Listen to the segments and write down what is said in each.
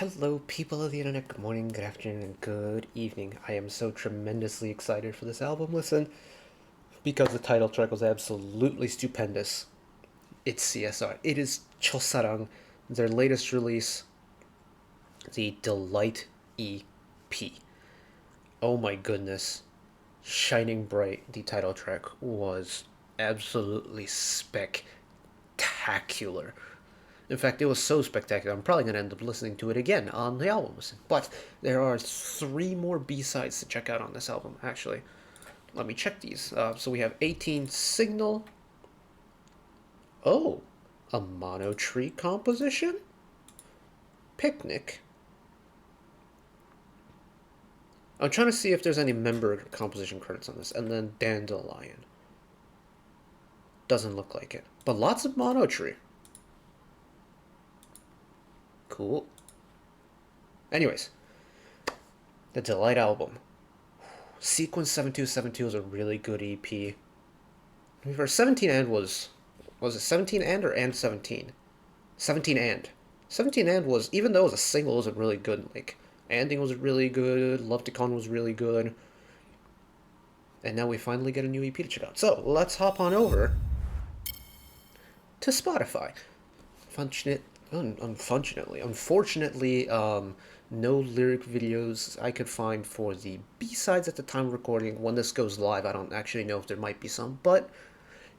Hello, people of the internet. Good morning, good afternoon, and good evening. I am so tremendously excited for this album. Listen, because the title track was absolutely stupendous. It's CSR. It is Chosarang, their latest release, the Delight EP. Oh my goodness. Shining Bright, the title track, was absolutely spectacular. In fact, it was so spectacular, I'm probably going to end up listening to it again on the albums. But there are 3 more B-sides to check out on this album, actually. Let me check these. So we have 18 Signal. Oh, a Mono Tree composition? Picnic. I'm trying to see if there's any member composition credits on this. And then Dandelion. Doesn't look like it. But lots of Mono Tree. Cool. Anyways, the Delight album. Sequence 7272 is a really good EP. For 17 and was it 17 and or and 17? 17 and. 17 and was, even though it was a single, it was really good. Like, Anding was really good, Love to Con was really good. And now we finally get a new EP to check out. So, let's hop on over to Spotify. Unfortunately, no lyric videos I could find for the B-sides at the time of recording. When this goes live, I don't actually know if there might be some, but,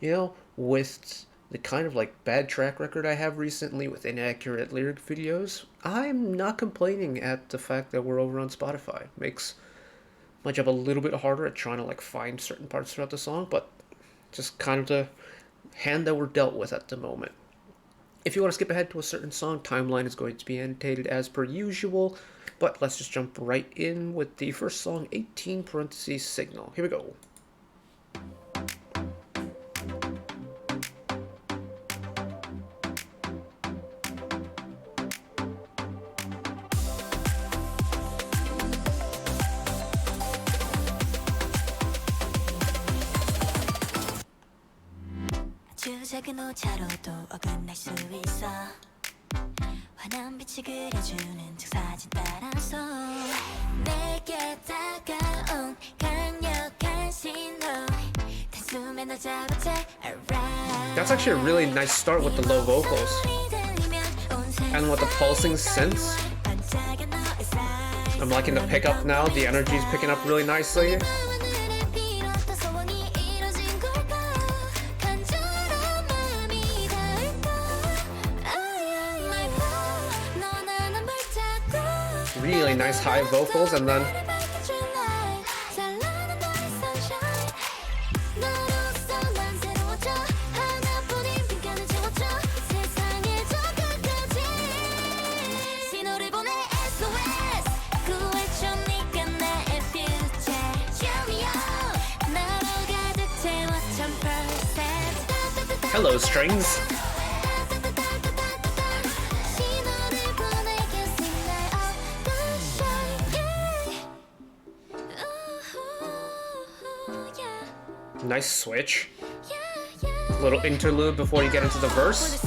you know, with the kind of, like, bad track record I have recently with inaccurate lyric videos, I'm not complaining at the fact that we're over on Spotify. Makes my job a little bit harder at trying to, like, find certain parts throughout the song, but just kind of the hand that we're dealt with at the moment. If you want to skip ahead to a certain song, timeline is going to be annotated as per usual, but let's just jump right in with the first song, 18 parentheses Signal. Here we go. 작은 오차로도 어긋날 수 있어 환한 빛이 그려주는 책사진 따라서 내게 다가온 강력한 신호 단숨에 너 잡았지 alright. That's actually a really nice start with the low vocals and with the pulsing synths. I'm liking the pickup now, the energy is picking up really nicely. Really nice high vocals, and then hello strings. Nice switch. Little interlude before you get into the verse.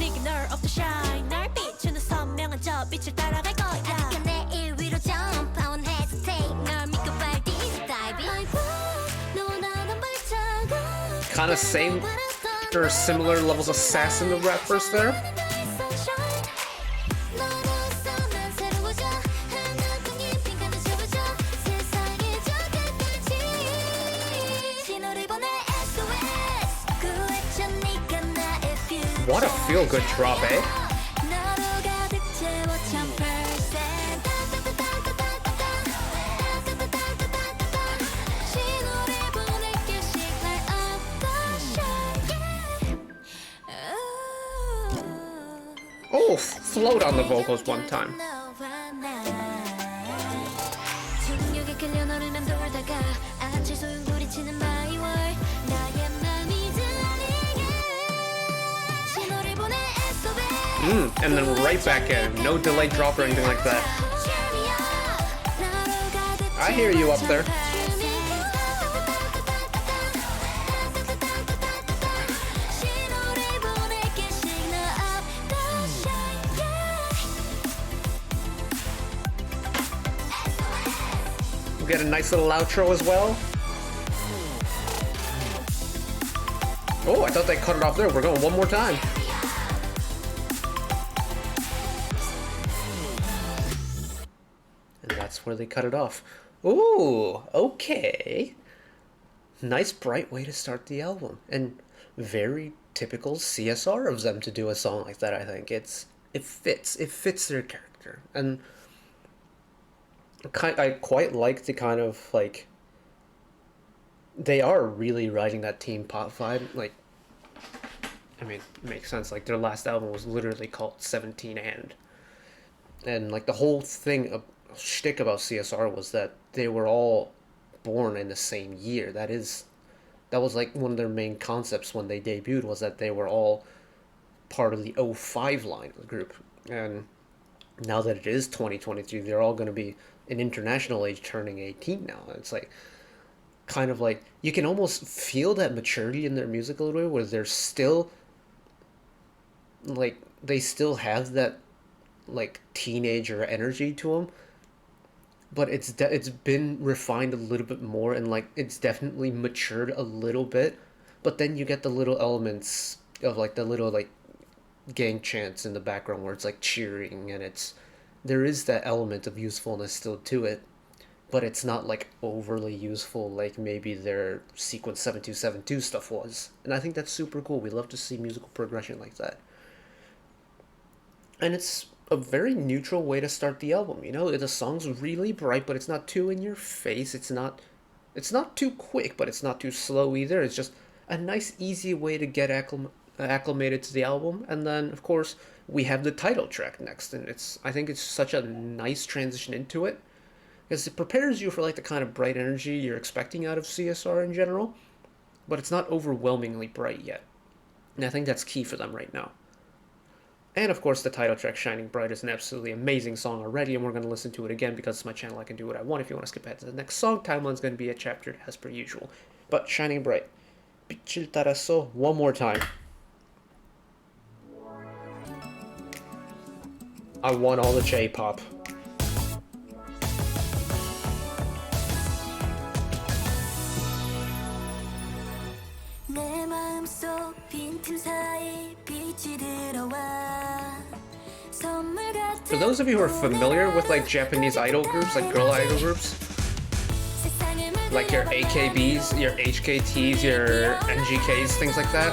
Kind of same or similar levels of sass in the rap verse there. What a feel-good drop, eh? Oh, float on the vocals one time. And then right back in. No delay drop or anything like that. I hear you up there. We get a nice little outro as well. Oh, I thought they cut it off there. We're going one more time. And that's where they cut it off. Ooh, okay. Nice bright way to start the album. And very typical CSR of them to do a song like that, I think. It fits their character. And I quite like the kind of like they are really riding that teen pop vibe. Like, I mean, it makes sense. Like their last album was literally called 17 and like the whole thing of shtick about CSR was that they were all born in the same year. That was like one of their main concepts when they debuted, was that they were all part of the '05 line of the group. And now that it is 2023, they're all going to be an international age, turning 18 now. And it's like kind of like you can almost feel that maturity in their music a little bit, where they're still like they still have that like teenager energy to them, but it's been refined a little bit more, and like it's definitely matured a little bit. But then you get the little elements of like the little like gang chants in the background where it's like cheering, and there is that element of usefulness still to it, but it's not like overly useful like maybe their sequence 7272 stuff was. And I think that's super cool. We love to see musical progression like that. And it's a very neutral way to start the album. You know, the song's really bright, but it's not too in your face. It's not too quick, but it's not too slow either. It's just a nice, easy way to get acclimated to the album. And then, of course, we have the title track next, and I think it's such a nice transition into it, because it prepares you for like the kind of bright energy you're expecting out of CSR in general, but it's not overwhelmingly bright yet. And I think that's key for them right now. And of course, the title track, Shining Bright, is an absolutely amazing song already, and we're going to listen to it again because it's my channel. I can do what I want. If you want to skip ahead to the next song, timeline's going to be a chapter as per usual. But Shining Bright, 빛을 따라서, one more time. I want all the J-pop. For those of you who are familiar with like Japanese idol groups, like girl idol groups, like your AKBs, your HKTs, your NGKs, things like that,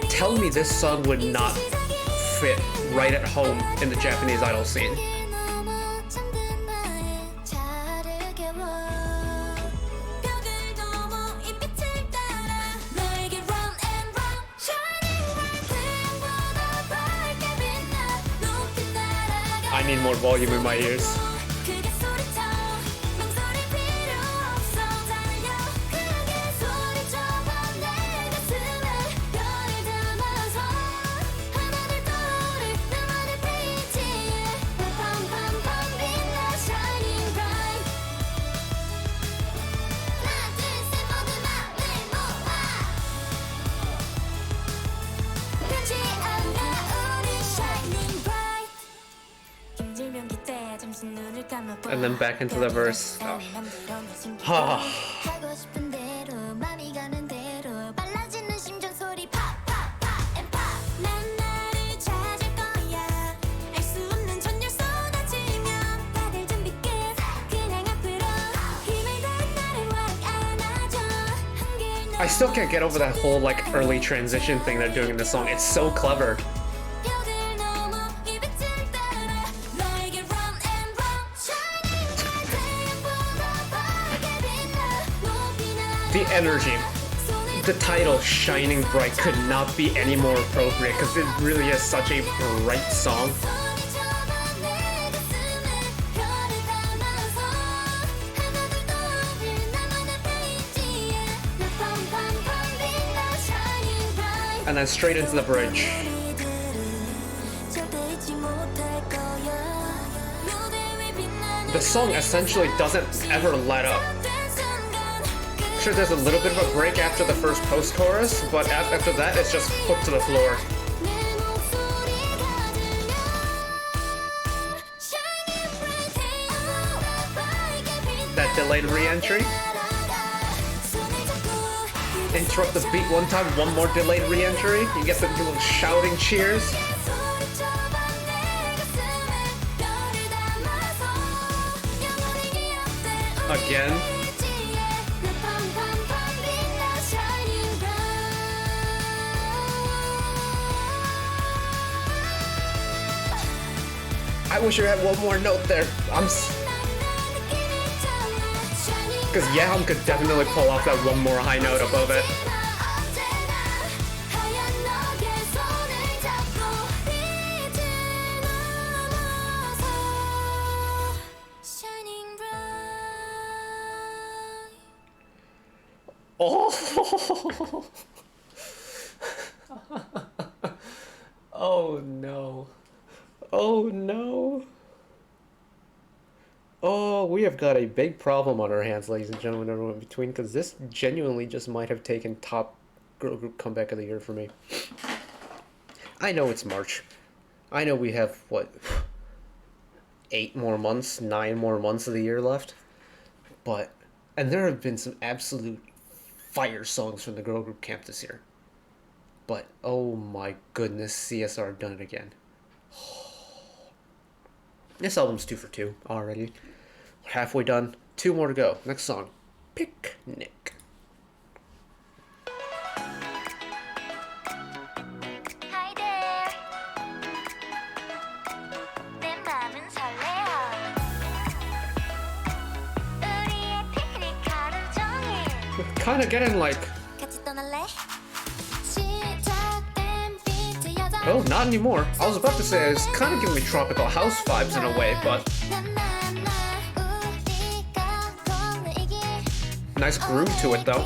tell me this song would not fit right at home in the Japanese idol scene. I need more volume in my ears. And then back into the verse. Oh. I still can't get over that whole like early transition thing they're doing in the song. It's so clever. The energy, the title Shining Bright could not be any more appropriate, because it really is such a bright song. And then straight into the bridge. The song essentially doesn't ever let up. Sure, there's a little bit of a break after the first post-chorus, but after that, it's just hooked to the floor. That delayed re-entry. Interrupt the beat one time, one more delayed re-entry. You get the little shouting cheers. Again. I wish I had one more note there. Because Yeham could definitely pull off that one more high note above it. Oh! Oh no. Oh no. Oh, we have got a big problem on our hands, ladies and gentlemen, everyone in between, because this genuinely just might have taken top girl group comeback of the year for me. I know it's March. I know we have, what, 8 more months, 9 more months of the year left. But, and there have been some absolute fire songs from the girl group camp this year. But, oh my goodness, CSR done it again. This album's 2 for 2 already. We're halfway done. 2 more to go. Next song, Picnic. Hi there. 내 맘은 설레어. 우리의 피크닉 하루 종일. Kind of getting like... 같이 떠날래? 시작된 빛의 여정. Oh, not anymore. I was about to say it's kind of giving me tropical house vibes in a way, but nice groove to it though.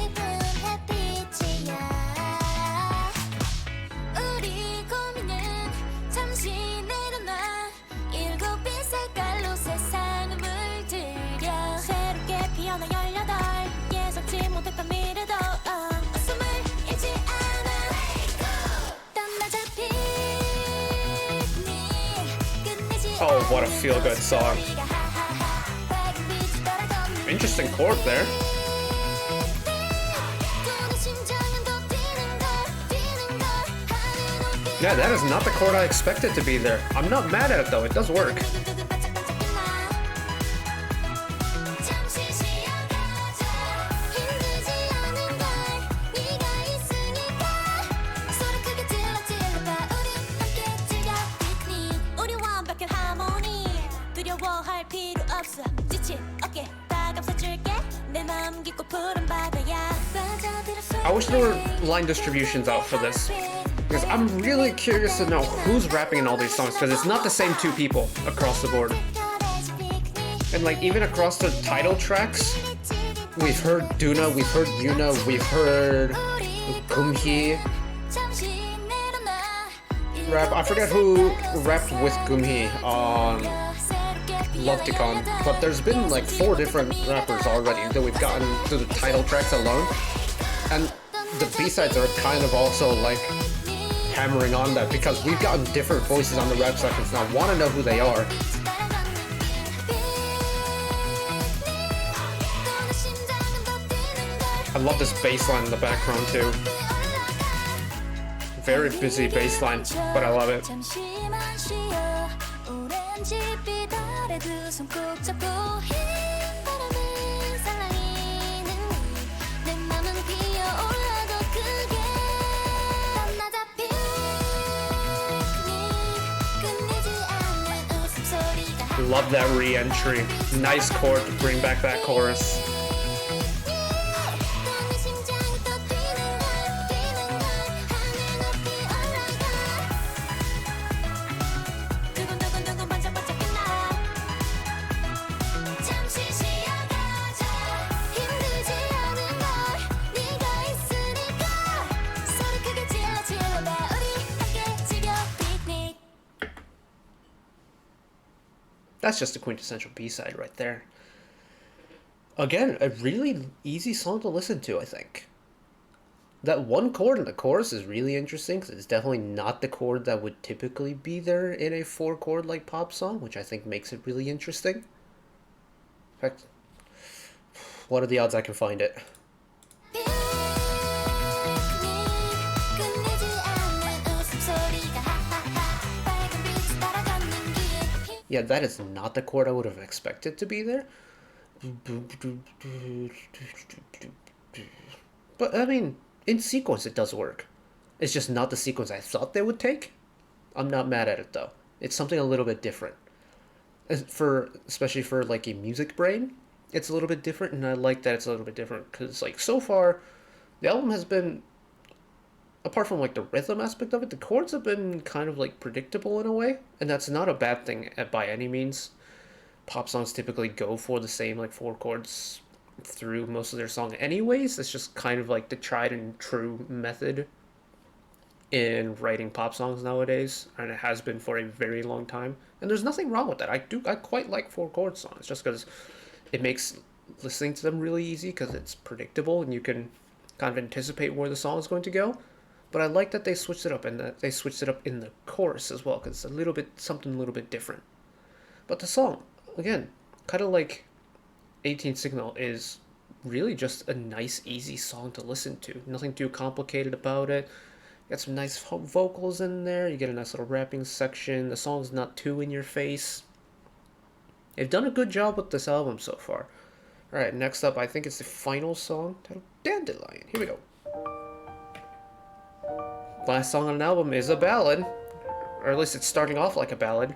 우리 고민은 잠시 내려놔. 일곱 빛 색깔로 세상을 물들여. 새롭게 피어나 18. 예상치 못했던 미래도 숨을 잃지 않아. 떠나자 피크닉. 끝내지 Oh, what a feel-good song. Interesting chord there. Yeah, that is not the chord I expected to be there. I'm not mad at it though, it does work. I wish there were line distributions out for this. Because I'm really curious to know who's rapping in all these songs, because it's not the same 2 people across the board. And like, even across the title tracks, we've heard Duna, we've heard Yuna, we've heard Gumhee rap. I forget who rapped with Gumhee on Lovticon, but there's been like 4 different rappers already that we've gotten to the title tracks alone. And the B-sides are kind of also like hammering on that, because we've gotten different voices on the rap sections, and I want to know who they are. I love this bass line in the background too. Very busy bass line, but I love it. Love that re-entry. Nice chord to bring back that chorus. That's just a quintessential B-side right there. Again, a really easy song to listen to, I think. That one chord in the chorus is really interesting, because it's definitely not the chord that would typically be there in a 4-chord like pop song, which I think makes it really interesting. In fact, What are the odds I can find it? Yeah, that is not the chord I would have expected to be there. But, I mean, in sequence it does work. It's just not the sequence I thought they would take. I'm not mad at it, though. It's something a little bit different. Especially for, like, a music brain, it's a little bit different, and I like that it's a little bit different. Because, like, so far, the album has been, apart from, like, the rhythm aspect of it, the chords have been kind of, like, predictable in a way. And that's not a bad thing by any means. Pop songs typically go for the same, like, 4 chords through most of their song anyways. It's just kind of like the tried and true method in writing pop songs nowadays, and it has been for a very long time. And there's nothing wrong with that. I quite like 4 chord songs just because it makes listening to them really easy because it's predictable and you can kind of anticipate where the song is going to go. But I like that they switched it up, and that they switched it up in the chorus as well, because it's a little bit something a little bit different. But the song, again, kind of like 18 Signal, is really just a nice, easy song to listen to. Nothing too complicated about it. You got some nice vocals in there. You get a nice little rapping section. The song's not too in your face. They've done a good job with this album so far. Alright, next up, I think it's the final song, titled Dandelion. Here we go. Last song on an album is a ballad. Or at least it's starting off like a ballad.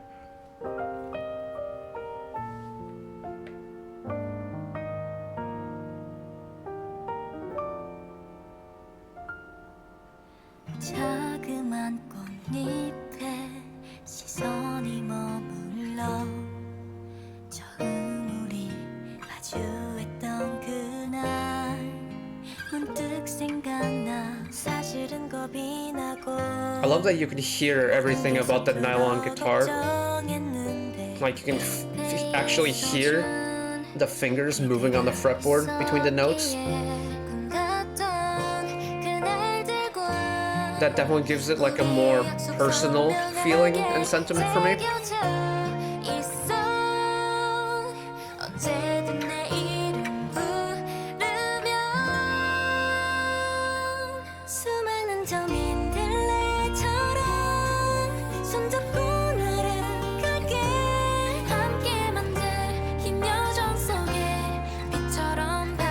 자그만 꽃잎에 시선이 머물러 처음 우리 마주했던 그날 문득 생각나 사실은 겁이 나고 I love that you can hear everything about that nylon guitar. Like you can actually hear the fingers moving on the fretboard between the notes. That definitely gives it like a more personal feeling and sentiment for me.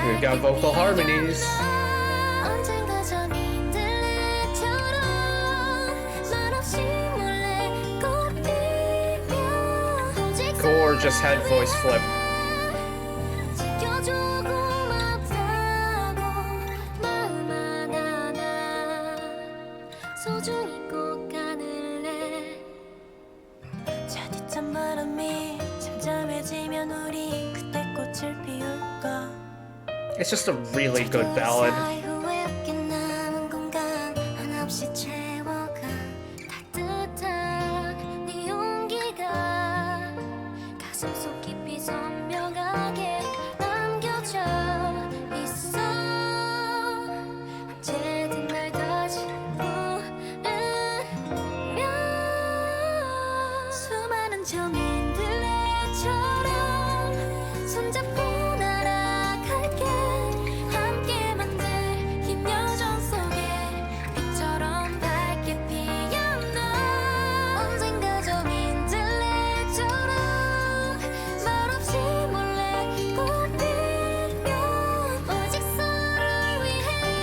We've got vocal harmonies. Gorgeous head voice flip. It's just a really good ballad.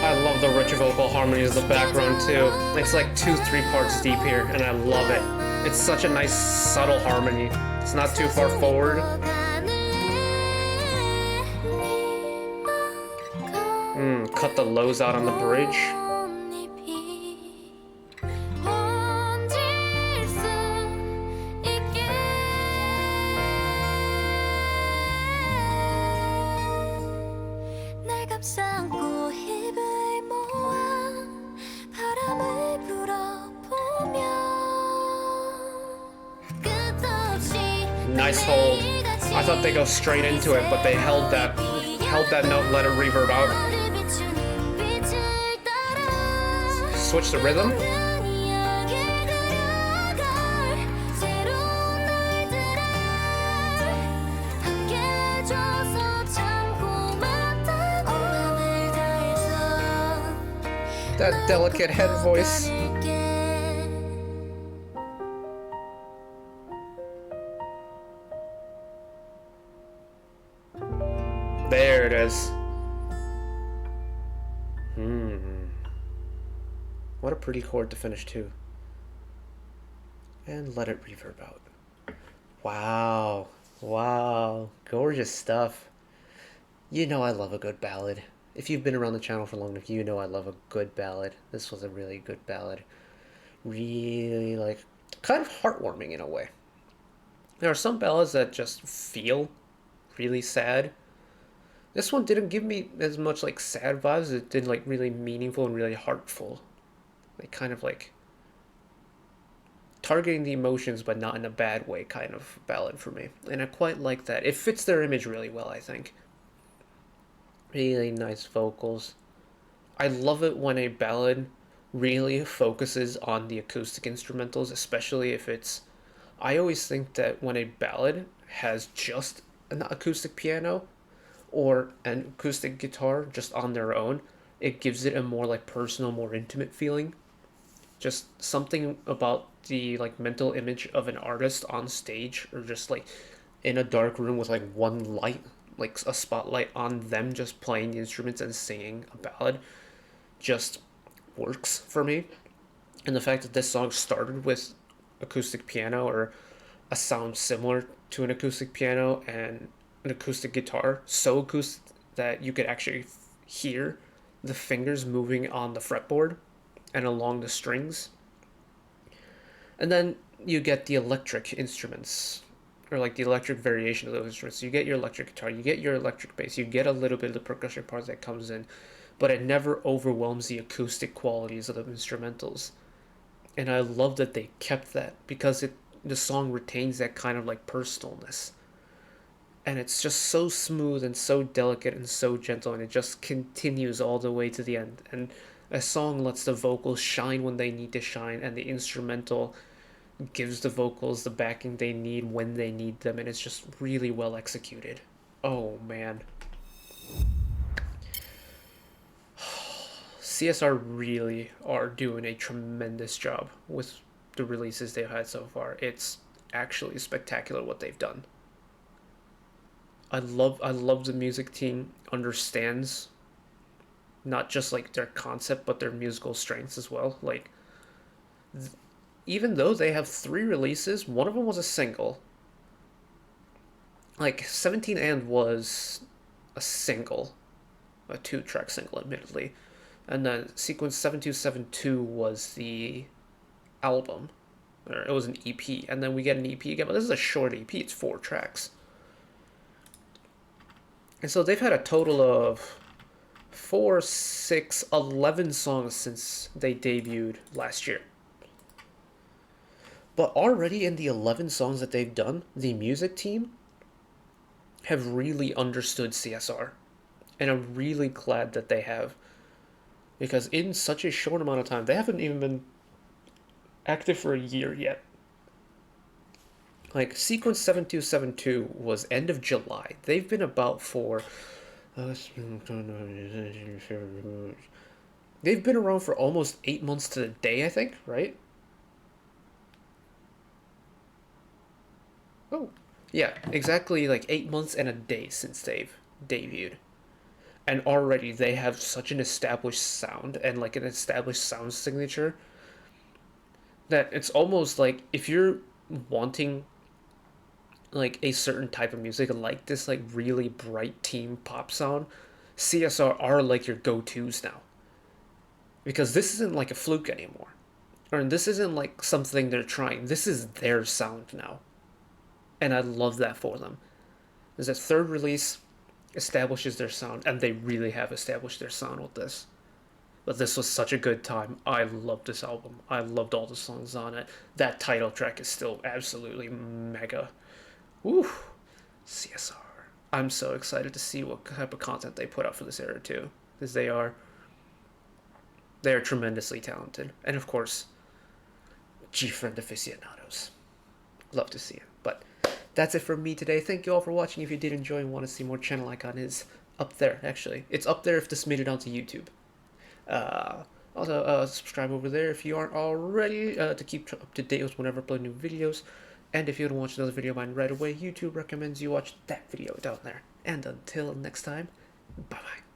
I love the rich vocal harmonies of the background too. It's like 2-3 parts deep here, and I love it. It's such a nice subtle harmony. It's not too far forward. Cut the lows out on the bridge. Nice hold. I thought they go straight into it, but they held that note and let it reverb out. Switch the rhythm. That delicate head voice. There it is. What a pretty chord to finish too. And let it reverb out. Wow. Wow. Gorgeous stuff. You know I love a good ballad. If you've been around the channel for long enough, you know I love a good ballad. This was a really good ballad. Really, like, kind of heartwarming in a way. There are some ballads that just feel really sad. This one didn't give me as much like sad vibes. It did like really meaningful and really heartful. Like kind of like targeting the emotions but not in a bad way kind of ballad for me. And I quite like that. It fits their image really well, I think. Really nice vocals. I love it when a ballad really focuses on the acoustic instrumentals, especially if it's. I always think that when a ballad has just an acoustic piano or an acoustic guitar just on their own, it gives it a more like personal, more intimate feeling. Just something about the like mental image of an artist on stage or just like in a dark room with like one light, like a spotlight on them just playing the instruments and singing a ballad just works for me. And the fact that this song started with acoustic piano or a sound similar to an acoustic piano and an acoustic guitar, so acoustic that you could actually hear the fingers moving on the fretboard and along the strings. And then you get the electric instruments, or like the electric variation of those instruments. You get your electric guitar, you get your electric bass, you get a little bit of the percussion part that comes in, but it never overwhelms the acoustic qualities of the instrumentals. And I love that they kept that because the song retains that kind of like personalness. And it's just so smooth and so delicate and so gentle, and it just continues all the way to the end. And a song lets the vocals shine when they need to shine, and the instrumental gives the vocals the backing they need when they need them, and it's just really well executed. Oh man. CSR really are doing a tremendous job with the releases they've had so far. It's actually spectacular what they've done. I love the music team understands not just like their concept but their musical strengths as well. Like even though they have 3 releases, one of them was a single. Like 17 and was a single, a 2-track single, admittedly, and then Sequence 7272 was the album, or it was an EP, and then we get an EP again. But this is a short EP; it's 4 tracks, and so they've had a total of 4, 6, 11 songs since they debuted last year. But already in the 11 songs that they've done, the music team have really understood CSR. And I'm really glad that they have. Because in such a short amount of time, they haven't even been active for a year yet. Like, Sequence 7272 was end of July. They've been about for. They've been around for almost 8 months to the day, I think, right? Oh, yeah, exactly like 8 months and a day since they've debuted. And already they have such an established sound and like an established sound signature that it's almost like if you're wanting like a certain type of music like this like really bright teen pop sound, CSR are like your go-tos now. Because this isn't like a fluke anymore. Or this isn't like something they're trying. This is their sound now. And I love that for them. Is that third release establishes their sound, and they really have established their sound with this. But this was such a good time. I loved this album. I loved all the songs on it. That title track is still absolutely mega. Woo! CSR. I'm so excited to see what type of content they put out for this era too, because they are tremendously talented, and of course, G-friend aficionados. Love to see it. But that's it from me today. Thank you all for watching. If you did enjoy and want to see more, channel icon is up there. Actually, it's up there if this made it onto YouTube. Also, subscribe over there if you aren't already to keep up to date with whenever I upload new videos. And if you want to watch another video of mine right away, YouTube recommends you watch that video down there. And until next time, bye bye.